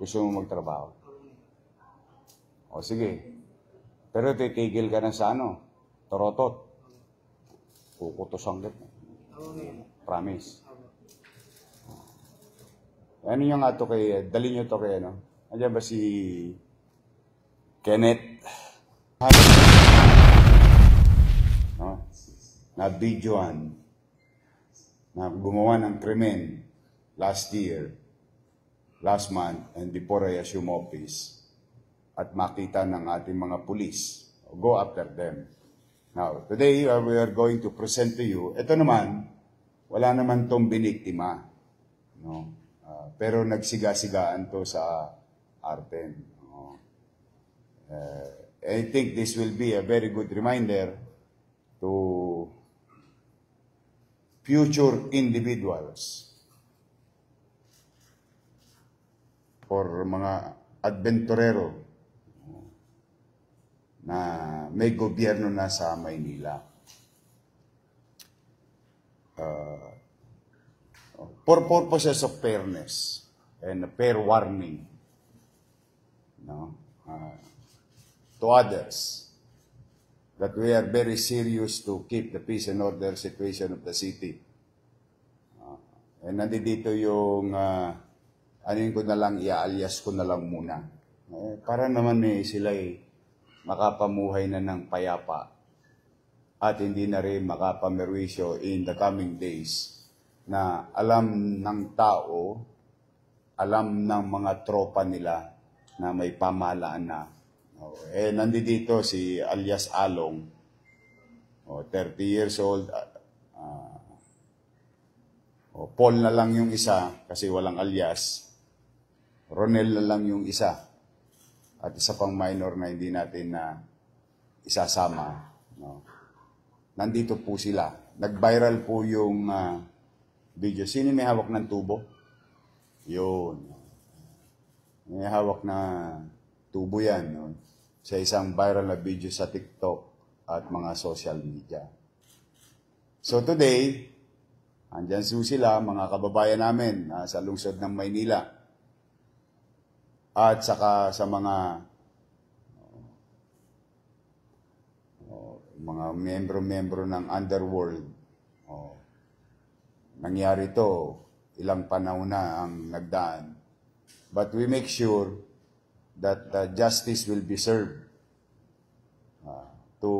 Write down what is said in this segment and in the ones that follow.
Gusto mo magtrabaho? O sige. Pero titigil ka na sa ano? Torotot. Kukutosan kita. Promise. Ano yung nga to kay, dali nyo to kay ano? Andiyan ba si Kenneth? No? Na videoan na gumawa ng krimen last year, last month, and before I assume office, at makita ng ating mga pulis. Go after them. Now, today we are going to present to you, ito naman, wala naman tong biniktima. No? Pero nagsiga-sigaan to sa Arten. No? I think this will be a very good reminder to future individuals for mga adventurero na may gobyerno na sa Maynila. For purposes of fairness and a fair warning, no, to others, that we are very serious to keep the peace and order situation of the city. And nandito yung, anin ko na lang, i-alias ko na lang muna. Para naman sila makapamuhay na ng payapa at hindi na rin makapamerwisyo in the coming days na alam ng tao, alam ng mga tropa nila na may pamahalaan na. Nandito si alias Along, 30 years old. Paul na lang yung isa kasi walang alias. Ronel na lang yung isa. At isa pang minor na hindi natin na isasama. No? Nandito po sila. Nag-viral po yung video. Sino may hawak ng tubo? Yun. May hawak na tubo yan. No? Sa isang viral na video sa TikTok at mga social media. So today, andyan sila, mga kababayan namin sa lungsod ng Maynila. At saka sa mga membro-membro ng underworld. Nangyari to, ilang panahon na ang nagdaan. But we make sure that justice will be served to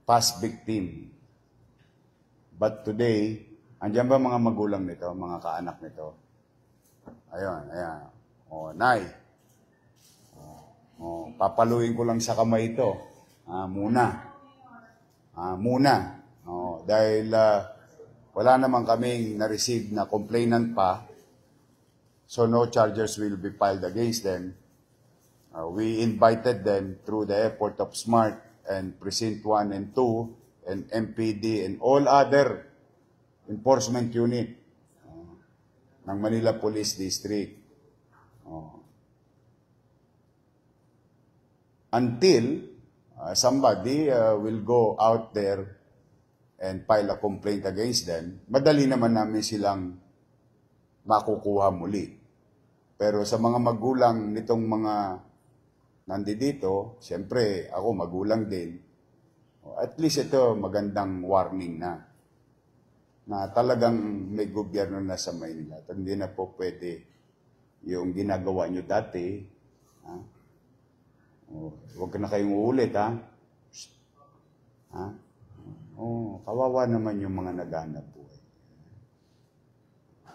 past victim. But today, andyan ba mga magulang nito, mga kaanak nito? Ayun, ayan. Nay. Papaluin ko lang sa kamay ito. Muna. Dahil wala naman kaming na-receive na complainant pa, so no charges will be filed against them. We invited them through the effort of SMART and Precinct 1 and 2 and MPD and all other enforcement unit ng Manila Police District. Until somebody will go out there and file a complaint against them, madali naman namin silang makukuha muli. Pero sa mga magulang nitong mga nandito, siyempre ako magulang din, at least ito magandang warning na talagang may gobyerno na sa Maynila. At hindi na po pwede yung ginagawa nyo dati. Huwag na kayong uulit, kawawa naman yung mga naghanap buhay.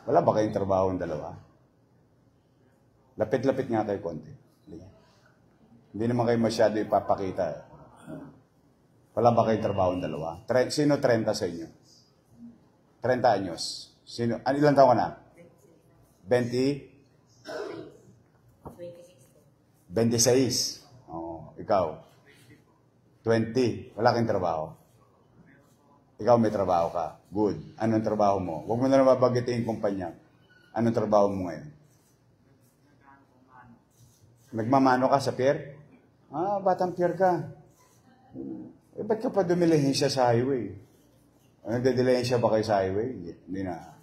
Wala ba kayong trabaho ang dalawa? Lapit-lapit nga kayo konti. Hindi naman kayo masyado ipapakita. Wala ba kayong trabaho ang dalawa? Sino 30 sa inyo? 30 anyos. Sino? Ilan taon ka na? 26. Ikaw? 20. Wala kang trabaho. Ikaw may trabaho ka. Good. Anong trabaho mo? Huwag mo na naman bagitin yung kumpanya. Anong trabaho mo ngayon? Nagmamano ka sa pier? Batang pier ka. Ba't ka pa dumilihensya sa highway? Nagdadilihensya ba kayo sa highway? Hindi na.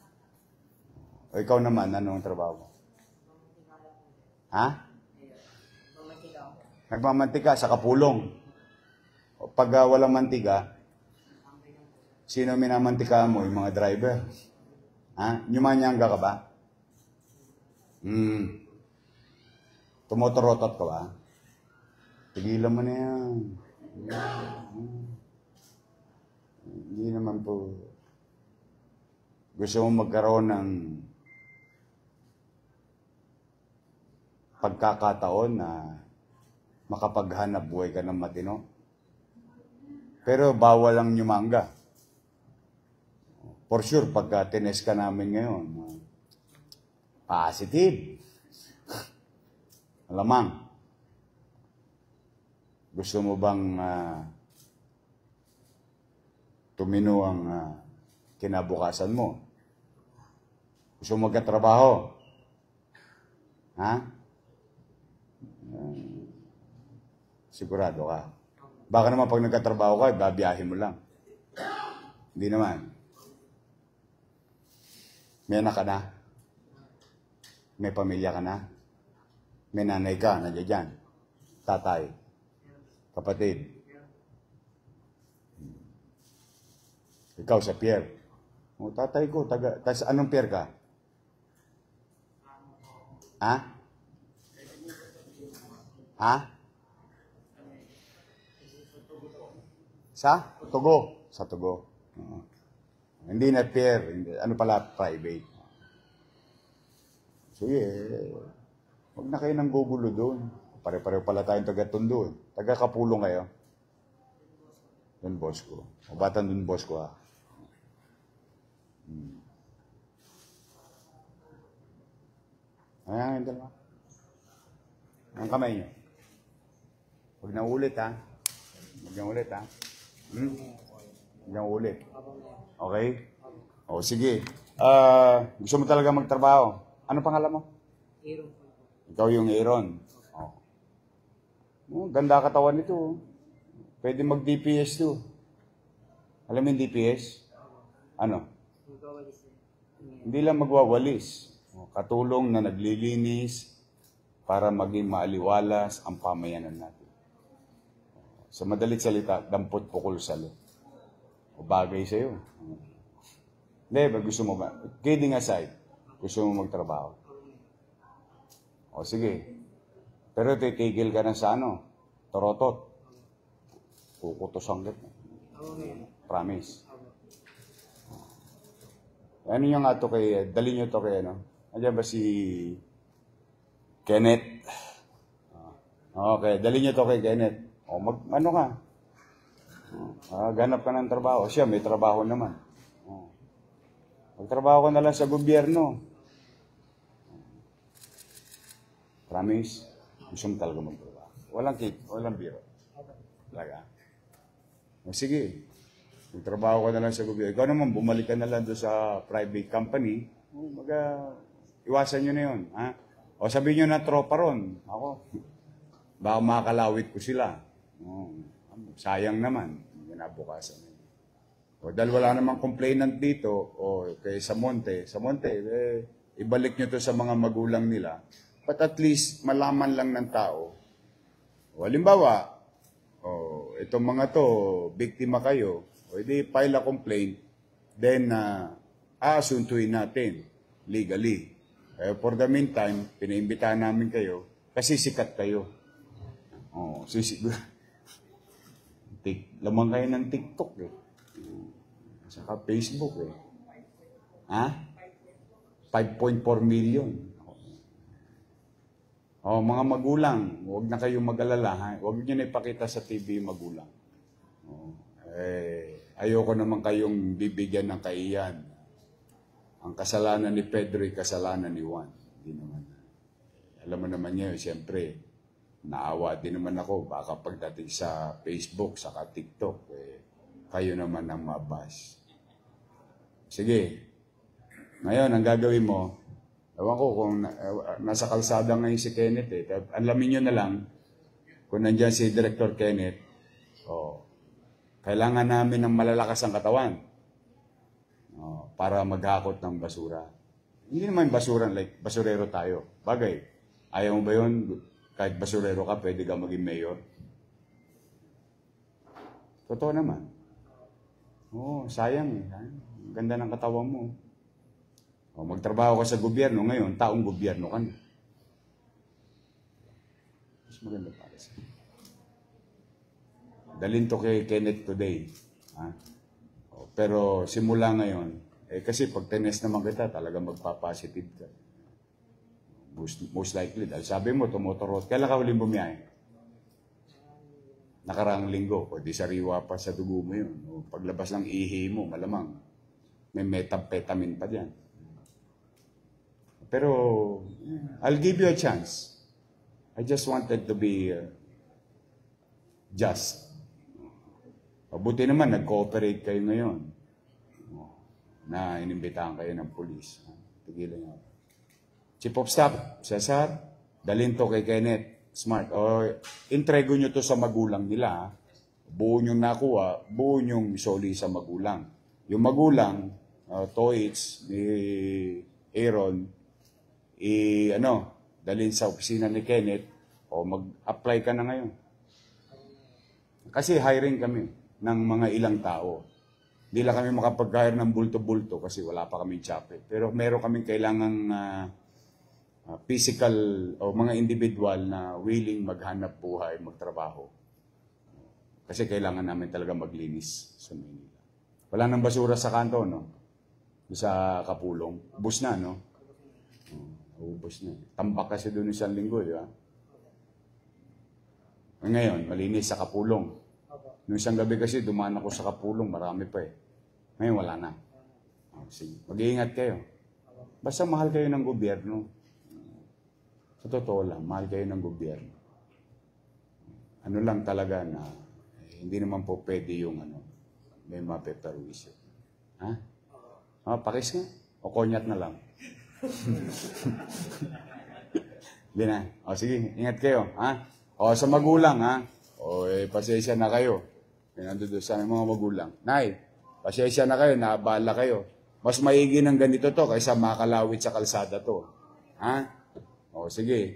O ikaw naman, anong trabaho mo? Ha? Nagmamantika sa kapulong. O pag walang mantika, sino minamantika mo? Yung mga driver. Ha? Nyumanyangga ka ba? Tumotorotot ka ba? Tigilan mo na yan. Hindi naman po. Gusto mo magkaroon ng pagkakataon na makapaghanap buhay ka ng matino. Pero bawal ang nyumangga. For sure, pagka tines ka namin ngayon, positive. Alamang, gusto mo bang tumino ang kinabukasan mo? Gusto mo magkatrabaho? Ha? Sigurado ka. Baka naman pag nagkatrabaho ka, babiyahin mo lang. Hindi naman. May anak ka na? May pamilya ka na? May nanay ka, nandiyan dyan. Tatay. Kapatid. Ikaw sa Pierre. O, tatay ko, tas anong Pierre ka? Ha? Ha? Sa? Togo. Sa Togo. Hindi na Pierre. Ano pala? Private. Sige. Huwag na kayo nang gugulo doon. Pare-pareho pala tayong taga-Tondo. Taga-Kapulong kayo. Doon boss ko. O batan doon boss ko ha. Ayan, ito naman. Ang kamay nyo. Huwag na ulit ha. Huwag na ulit ha. Huwag na ulit. Okay? O sige. Gusto mo talaga magtrabaho. Ano pangalan mo? Aaron. Ikaw yung Aaron. Ganda katawan nito. Pwede mag-DPS to. Alam mo yung DPS? Ano? Hindi lang magwawalis. Katulong na naglilinis para maging maaliwalas ang pamayanan natin. Sa madalit salita, dampot pukol salo. O bagay sa'yo. Hindi, ba gusto mo ba? Kidding aside, gusto mo magtrabaho. O sige. Pero titigil ka na sa ano? Torotot. Kukutosan kita. Promise. Ano yung nga to kay, dali nyo to kay ano? Andiyan ba si Kenneth? Okay, dali nyo to kay Kenneth. O, ano ka? Ganap ka ng trabaho. Siya, may trabaho naman. Magtrabaho ka na lang sa gobyerno. Promise? Gusto mo talaga magtrabaho. Walang cake, walang biro. Talaga. O, sige. Magtrabaho ka na lang sa gobyerno. Ikaw naman, bumalik ka na lang doon sa private company. Iwasan nyo na yun. Ha? O sabihin nyo na tropa ron. Ako, baka makakalawit ko sila. Sayang naman. Ginabukasan. O dahil wala namang complainant dito, o kay Samonte, ibalik nyo to sa mga magulang nila. But at least, malaman lang ng tao. O halimbawa, itong mga to, biktima kayo, o hindi file a complaint, then aasuntuin natin legally. For the meantime, pinaimbitahan namin kayo kasi sikat kayo. Lamang kayo ng TikTok eh. Saka Facebook eh. Ha? 5.4 million. Mga magulang, huwag na kayong mag-alala. Ha? Huwag nyo na ipakita sa TV yung magulang. Ayoko naman kayong bibigyan ng kaiyan. Ang kasalanan ni Pedro ay kasalanan ni Juan. Hindi naman. Alam mo naman niya, siyempre, naawa din naman ako. Baka pagdating sa Facebook, saka TikTok, kayo naman ang mabas. Sige. Ngayon, ang gagawin mo, ewan ko kung nasa kalsada ngayon si Kenneth alamin nyo na lang, kung nandiyan si Director Kenneth, kailangan namin ng malalakas ang katawan para maghakot ng basura. Hindi naman basura, like basurero tayo. Bagay. Ayaw mo ba yun? Kahit basurero ka, pwede ka maging mayor? Totoo naman. Oo, sayang eh. Ang ganda ng katawan mo. O, magtrabaho ka sa gobyerno ngayon, taong gobyerno ka na. Mas maganda para sa dalhin to kay Kenneth today. Ha? O, pero simula ngayon, kasi pag tinest naman kita, talaga magpa-positive ka. Most likely, dahil sabi mo, tumotorot. Kailan ka huling bumiyahe? Nakaraang linggo. O di sariwa pa sa dugo mo yun. O, paglabas ng ihi mo, malamang. May methamphetamine pa dyan. Pero, I'll give you a chance. I just wanted to be just. Mabuti naman, nag-cooperate kayo ngayon. Na inimbitahan kayo ng pulis. Tigilan nyo. Chief of Staff, Cesar, dalhin to kay Kenneth. Smart. O, entrego nyo to sa magulang nila. Buo nyo nakuha, buo nyo isoli sa magulang. Yung magulang, Toits, ni Aaron, dalhin sa opisina ni Kenneth, o mag-apply ka na ngayon. Kasi hiring kami ng mga ilang tao. Hindi lang kami makapag-hire ng bulto-bulto kasi wala pa kaming chapel. Pero meron kaming kailangang physical o mga individual na willing maghanap buhay, magtrabaho. Kasi kailangan namin talaga maglinis sa Manila. Wala nang basura sa kanto, no? Sa Kapulong. Ubus na, no? Ubus na. Tambak kasi doon isang linggo, di ba? Ngayon, malinis sa Kapulong. Noong isang gabi kasi, dumaan ako sa Kapulong, marami pa eh. Ngayon, wala na. Sige, mag-iingat kayo. Basta mahal kayo ng gobyerno. Sa totoo lang, mahal kayo ng gobyerno. Ano lang talaga na, hindi naman po pwede yung may mapeperwisyo. Ha? Pakis nga. O konyat na lang. Hindi na. Sige, ingat kayo. Ha? Sa magulang, ha? Pasensya na kayo. Nandun sa mga magulang. Nay, pasensya na kayo, naabala kayo. Mas maigi ng ganito to kaysa makalawit sa kalsada to. Ha? Sige.